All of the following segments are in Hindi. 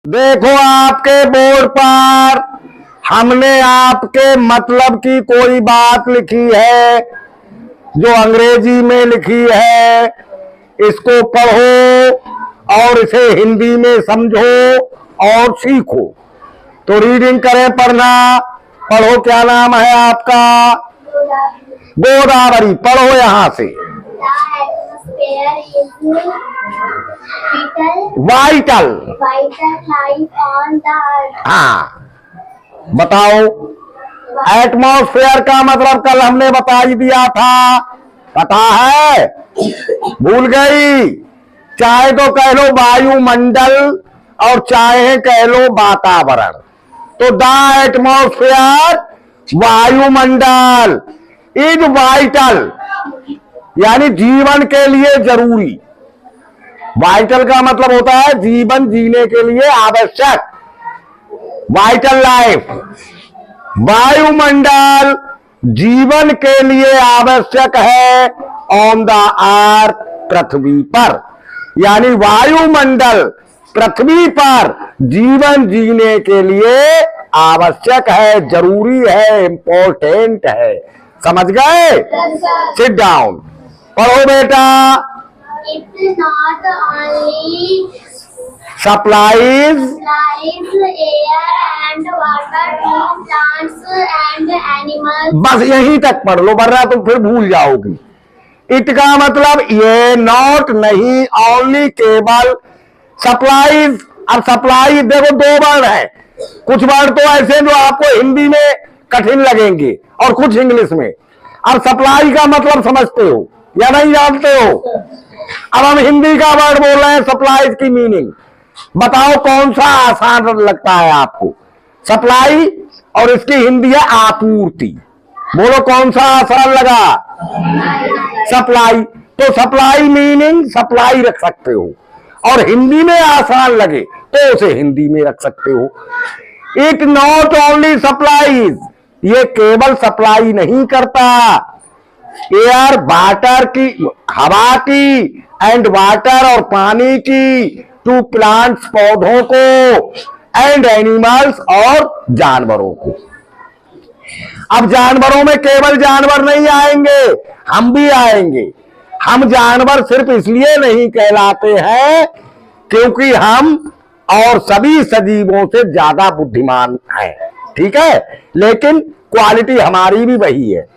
देखो आपके बोर्ड पर हमने आपके मतलब की कोई बात लिखी है जो अंग्रेजी में लिखी है, इसको पढ़ो और इसे हिंदी में समझो और सीखो। तो रीडिंग करें, पढ़ना। पढ़ो, क्या नाम है आपका? गोदावरी। पढ़ो यहां से। वाइटल हाँ, बताओ। एटमॉस्फेयर का मतलब कल हमने बता ही दिया था, पता है? भूल गई? चाहे तो कह लो वायुमंडल और चाहे कह लो वातावरण। तो द एटमॉस्फेयर, वायुमंडल, इज वाइटल यानी जीवन के लिए जरूरी। वाइटल का मतलब होता है जीवन जीने के लिए आवश्यक, वाइटल लाइफ। वायुमंडल जीवन के लिए आवश्यक है ऑन द अर्थ, पृथ्वी पर। यानी वायुमंडल पृथ्वी पर जीवन जीने के लिए आवश्यक है, जरूरी है, इंपॉर्टेंट है। समझ गए? Sit down. पढ़ो बेटा। It not only supplies air and water to plants and animals। बस यहीं तक पढ़ लो, वरना तुम फिर भूल जाओगी। इट का मतलब ये, नॉट नहीं, ओनली केवल। सप्लाईज, अब सप्लाई देखो दो वर्ड है। कुछ वर्ड तो ऐसे जो आपको हिंदी में कठिन लगेंगे और कुछ इंग्लिश में। अब सप्लाई का मतलब समझते हो या नहीं जानते हो? अब हम हिंदी का वर्ड बोल रहे हैं, सप्लाईज की मीनिंग बताओ कौन सा आसान लगता है आपको? सप्लाई और इसकी हिंदी है आपूर्ति। बोलो कौन सा आसान लगा? सप्लाई। तो सप्लाई मीनिंग सप्लाई रख सकते हो, और हिंदी में आसान लगे तो उसे हिंदी में रख सकते हो। इट नॉट ओनली सप्लाईज, ये केवल सप्लाई नहीं करता एयर, वाटर की, हवा की, एंड वाटर और पानी की, टू प्लांट्स पौधों को, एंड एनिमल्स और जानवरों को। अब जानवरों में केवल जानवर नहीं आएंगे, हम भी आएंगे। हम जानवर सिर्फ इसलिए नहीं कहलाते हैं क्योंकि हम और सभी सजीवों से ज्यादा बुद्धिमान हैं, ठीक है? लेकिन क्वालिटी हमारी भी वही है।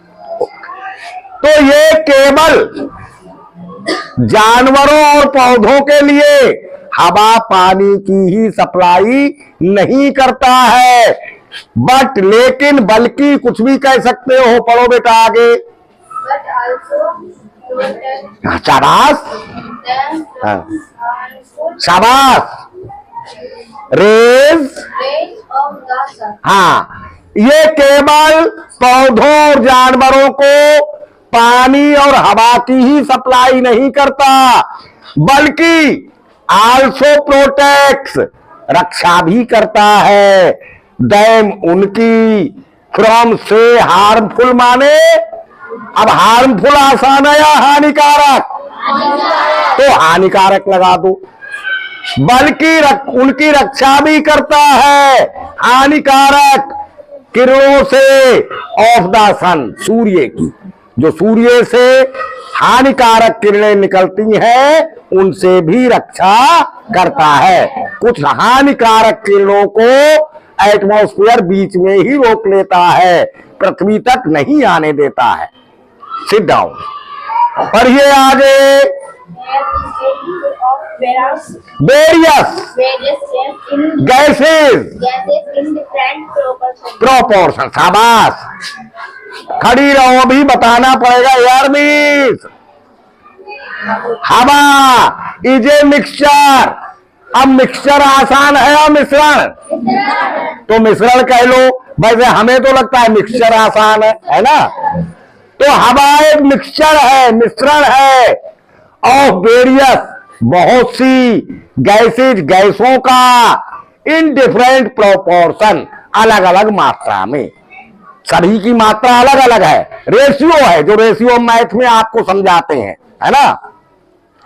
तो ये केवल जानवरों और पौधों के लिए हवा पानी की ही सप्लाई नहीं करता है, बट लेकिन बल्कि कुछ भी कह सकते हो। पढ़ो बेटा आगे। शाबाश, शाबाश। रेज, हाँ, ये केवल पौधों और जानवरों को पानी और हवा की ही सप्लाई नहीं करता, बल्कि आल्सो प्रोटेक्ट्स, रक्षा भी करता है, दैम उनकी, फ्रॉम से हार्मफुल माने, अब हार्मफुल आसान है या हानिकारक? तो हानिकारक लगा दो। बल्कि उनकी रक्षा भी करता है हानिकारक किरणों से, ऑफ द सन, सूर्य की। जो सूर्य से हानिकारक किरणें निकलती हैं उनसे भी रक्षा करता है। कुछ हानिकारक किरणों को एटमॉस्फेयर बीच में ही रोक लेता है, पृथ्वी तक नहीं आने देता है। Sit down. पढ़िए आगे। Various gases in different proportion. शाबाश, खड़ी रहो, अभी बताना पड़ेगा यार। मिस हवा इज ए मिक्सचर। अब मिक्सचर आसान है और मिश्रण, तो मिश्रण कह लो। वैसे हमें तो लगता है मिक्सचर आसान है ना? तो हवा एक मिक्सचर है, मिश्रण है, ऑफ वेरियस, बहुत सी, गैसेज, गैसों का, इन डिफरेंट प्रोपोर्शन, अलग अलग मात्रा में। सभी की मात्रा अलग अलग है, रेशियो है, जो रेशियो मैथ में आपको समझाते हैं, है ना?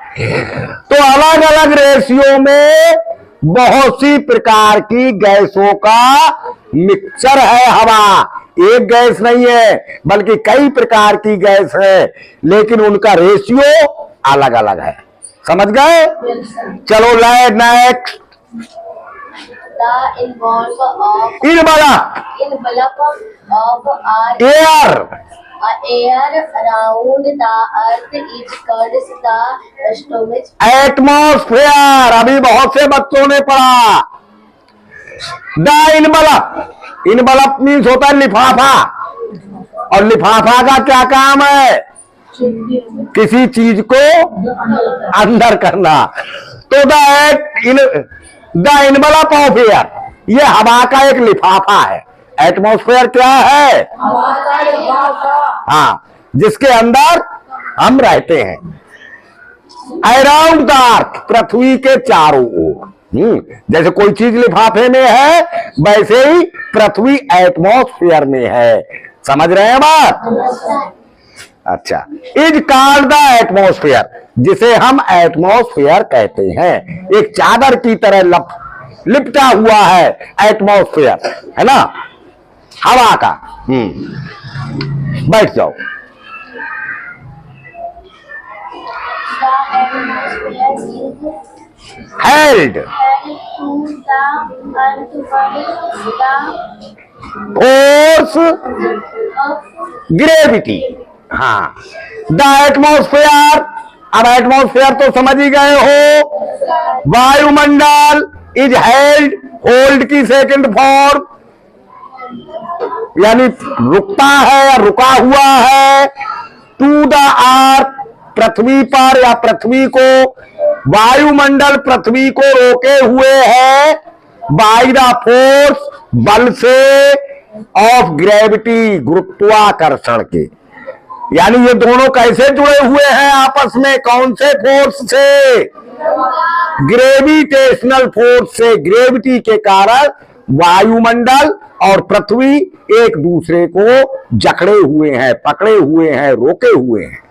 तो अलग अलग रेशियो में बहुत सी प्रकार की गैसों का मिक्सचर है हवा। एक गैस नहीं है बल्कि कई प्रकार की गैस है, लेकिन उनका रेशियो अलग अलग है। समझ गए? चलो next. The envelope of air air around the earth is called the stomach. Atmosphere. अभी बहुत से बच्चों ने पढ़ा। द इनवलप मीन्स होता है लिफाफा, और लिफाफा का क्या काम है? किसी चीज को अंदर करना। तो द इनवलप ऑफ एयर, ये हवा का एक लिफाफा है। एटमॉस्फेयर क्या है? हाँ, जिसके अंदर हम रहते हैं। अराउंड द अर्थ, पृथ्वी के चारों ओर। जैसे कोई चीज लिफाफे में है, वैसे ही पृथ्वी एटमॉस्फेयर में है। समझ रहे हैं बात? अच्छा, इज कॉल्ड द एटमॉस्फेयर, जिसे हम एटमॉस्फेयर कहते हैं। एक चादर की तरह लिपटा हुआ है एटमॉस्फेयर, है ना, हवा का। बैठ जाओ। The atmosphere is held held to the earth by the force of gravity. हाँ, द एटमॉस्फेयर। अब एटमॉस्फेयर तो समझ ही गए हो। वायुमंडल इज हेल्ड, होल्ड की सेकंड फॉर्म, यानी रुकता है या रुका हुआ है। टू द अर्थ, पृथ्वी पर या पृथ्वी को। वायुमंडल पृथ्वी को रोके हुए है बाय द फोर्स, बल से, ऑफ ग्रेविटी, गुरुत्वाकर्षण के। यानी ये दोनों कैसे जुड़े हुए हैं आपस में? कौन से फोर्स से? ग्रेविटेशनल फोर्स से। ग्रेविटी के कारण वायुमंडल और पृथ्वी एक दूसरे को जकड़े हुए हैं, पकड़े हुए हैं, रोके हुए हैं।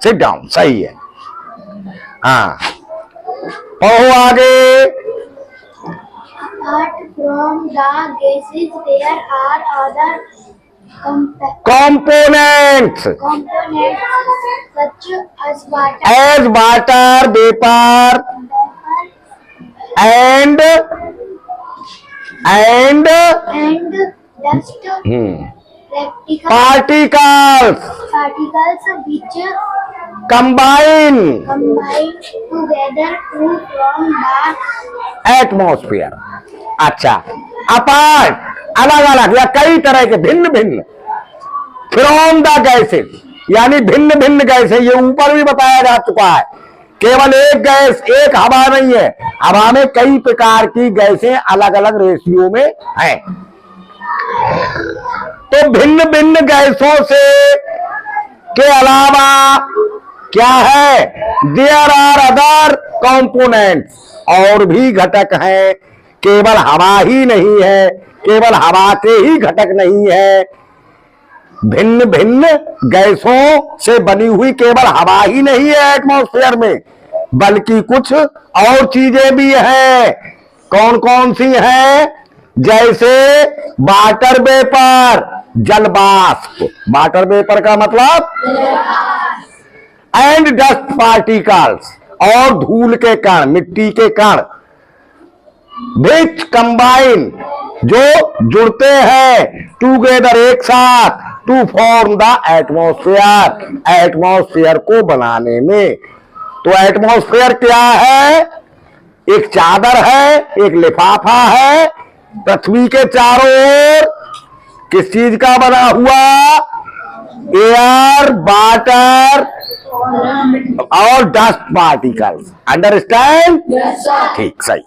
सिट डाउन, सही है। हाँ, पढ़ो आगे। apart from the gases there are other components components such as water, as water vapor and and dust particles which combine combine together to form the atmosphere। अच्छा, अपार्ट, अलग अलग या कई तरह के, भिन्न भिन्न, फ्रॉम द गैसेज, यानी भिन्न भिन्न गैसें। ये ऊपर भी बताया जा चुका है। केवल एक गैस, एक हवा नहीं है, हवा में कई प्रकार की गैसें अलग अलग रेशियो में हैं। तो भिन्न भिन्न गैसों से के अलावा क्या है? देयर आर अदर कंपोनेंट्स, और भी घटक हैं। केवल हवा ही नहीं है, केवल हवा के ही घटक नहीं है। भिन्न भिन्न गैसों से बनी हुई केवल हवा ही नहीं है एटमॉस्फेयर में, बल्कि कुछ और चीजें भी हैं। कौन कौन सी हैं? जैसे वाटर वेपर, जल वाष्प। वाटर वेपर का मतलब एंड डस्ट पार्टिकल्स, और धूल के कण, मिट्टी के कण। विच कंबाइन, जो जुड़ते हैं टूगेदर, एक साथ, to form the atmosphere, atmosphere को बनाने में। तो एटमॉस्फेयर क्या है? एक चादर है, एक लिफाफा है, पृथ्वी के चारों ओर किस चीज का बना हुआ? एयर, वाटर और डस्ट पार्टिकल्स। अंडरस्टैंड? ठीक, सही।